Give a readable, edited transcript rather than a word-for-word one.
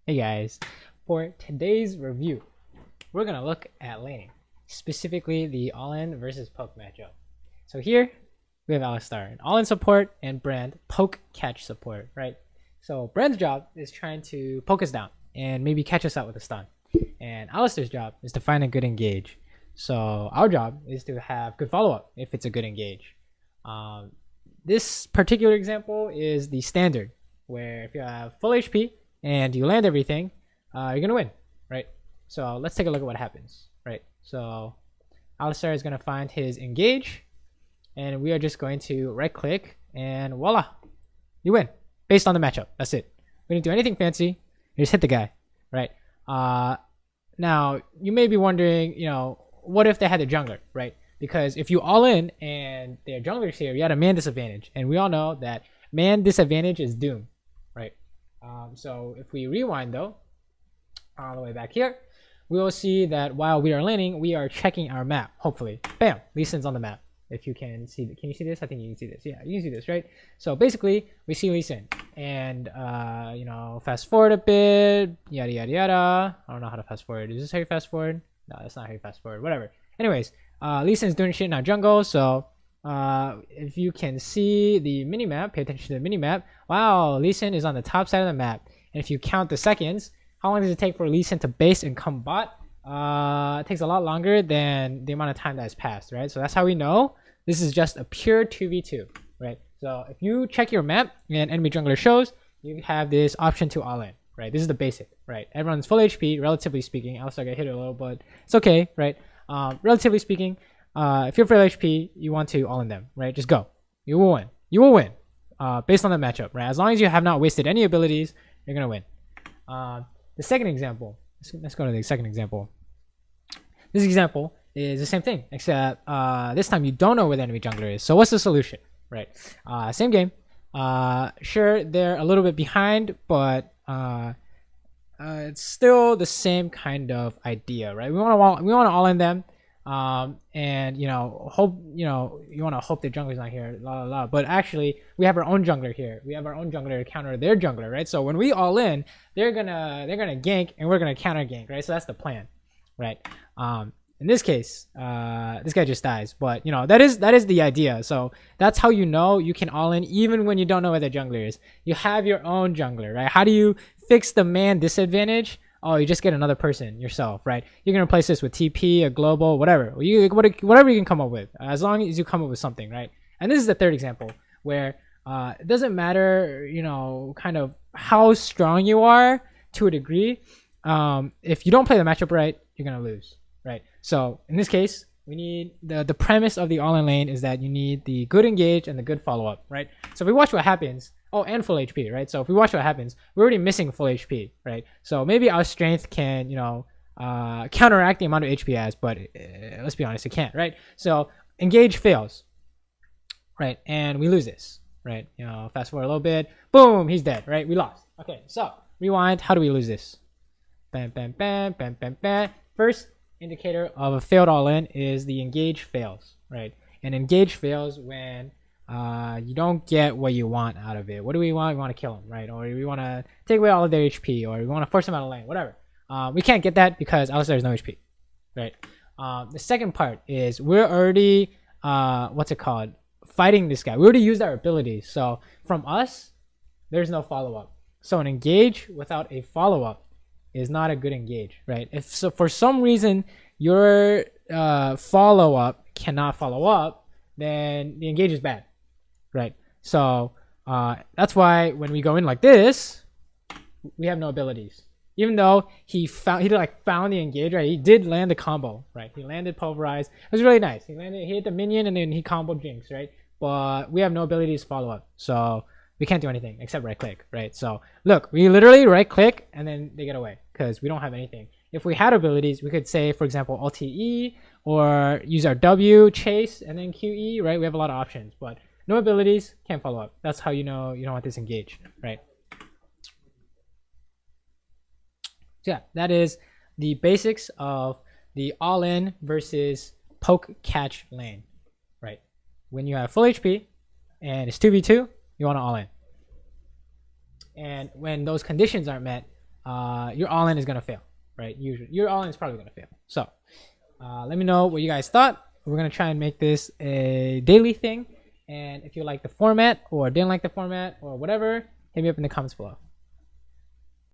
Hey guys, for today's review, we're gonna look at laning, specifically the all-in versus poke matchup. So here we have Alistar, an all-in support, and Brand poke catch support, right? So Brand's job is trying to poke us down and maybe catch us out with a stun, and Alistar's job is to find a good engage. So our job is to have good follow-up if it's a good engage. This particular example is the standard, where if you have full HP and you land everything, you're gonna win, right? So let's take a look at what happens, right? So Alistar is gonna find his engage, and we are just going to right click, and voila, you win based on the matchup. That's it. We didn't do anything fancy. You just hit the guy, right? Now you may be wondering, what if they had a jungler, right? Because if you all in and their jungler's here, you had a man disadvantage, and we all know that man disadvantage is doom, right? So if we rewind though, all the way back here, we will see that while we are laning, we are checking our map. Hopefully, bam, Lee Sin's on the map. If you can see, can you see this? I think you can see this. Yeah, you can see this, right? So basically, we see Lee Sin, and fast forward a bit, yada yada yada. I don't know how to fast forward. Is this how you fast forward? No, that's not how you fast forward. Whatever. Anyways, Lee Sin's doing shit in our jungle, so if you can see the mini map, pay attention to the mini map. Wow, Lee Sin is on the top side of the map, and if you count the seconds, how long does it take for Lee Sin to base and come bot? It takes a lot longer than the amount of time that has passed, right? So that's how we know this is just a pure 2v2, right? So if you check your map and enemy jungler shows, you have this option to all in, right? This is the basic, right? Everyone's full HP, relatively speaking. I'll start get hit a little, but it's okay, right? Relatively speaking, if you're full HP, you want to all in them, right? Just go. You will win. You will win based on the matchup, right? As long as you have not wasted any abilities, you're going to win. The second example, let's go to the second example. This example is the same thing, except this time you don't know where the enemy jungler is. So what's the solution, right? Same game. Sure, they're a little bit behind, but it's still the same kind of idea, right? We want to all in them, and hope you want to hope their jungler's not here, la la la. But actually, we have our own jungler here. We have our own jungler to counter their jungler, right? So when we all in, they're gonna gank, and we're gonna counter gank, right? So that's the plan, right? In this case, this guy just dies, but that is the idea. So that's how you can all in even when you don't know where the jungler is. You have your own jungler, right? How do you fix the man disadvantage? Oh, you just get another person yourself, right? You can replace this with TP, a global, whatever. Whatever you can come up with, as long as you come up with something, right? And this is the third example where it doesn't matter, kind of how strong you are to a degree. If you don't play the matchup right, you're gonna lose, right? So in this case, we need the premise of the all-in lane is that you need the good engage and the good follow-up, right? So if we watch what happens, and full HP, right? So if we watch what happens, we're already missing full HP, right? So maybe our strength can, counteract the amount of HP has, but let's be honest, it can't, right? So engage fails, right? And we lose this, right? Fast forward a little bit, boom, he's dead, right? We lost. Okay, so rewind. How do we lose this? Bam, bam, bam, bam, bam, bam. First indicator of a failed all-in is the engage fails, right? And engage fails when you don't get what you want out of it. What do we want? We want to kill him, right? Or we want to take away all of their HP, or we want to force them out of lane, whatever. We can't get that because Alistar has no HP, right? The second part is we're already, fighting this guy. We already used our abilities. So from us, there's no follow-up. So an engage without a follow-up is not a good engage, right? If so, for some reason your follow-up cannot follow up, then the engage is bad, right? So that's why when we go in like this, we have no abilities. Even though he found the engage, right? He did land the combo, right? He landed pulverize. It was really nice. He hit the minion and then he comboed Jinx, right? But we have no abilities to follow up, so we can't do anything except right click, right? So look, we literally right click and then they get away because we don't have anything. If we had abilities, we could say, for example, LTE or use our W, chase, and then QE, right? We have a lot of options, but no abilities, can't follow up. That's how you know you don't want this engage, right? So yeah, that is the basics of the all-in versus poke catch lane, right? When you have full HP and it's 2v2, you want to all in. And when those conditions aren't met, your all-in is gonna fail, right? Usually, your all-in is probably gonna fail. So, let me know what you guys thought. We're gonna try and make this a daily thing. And if you like the format or didn't like the format or whatever, hit me up in the comments below.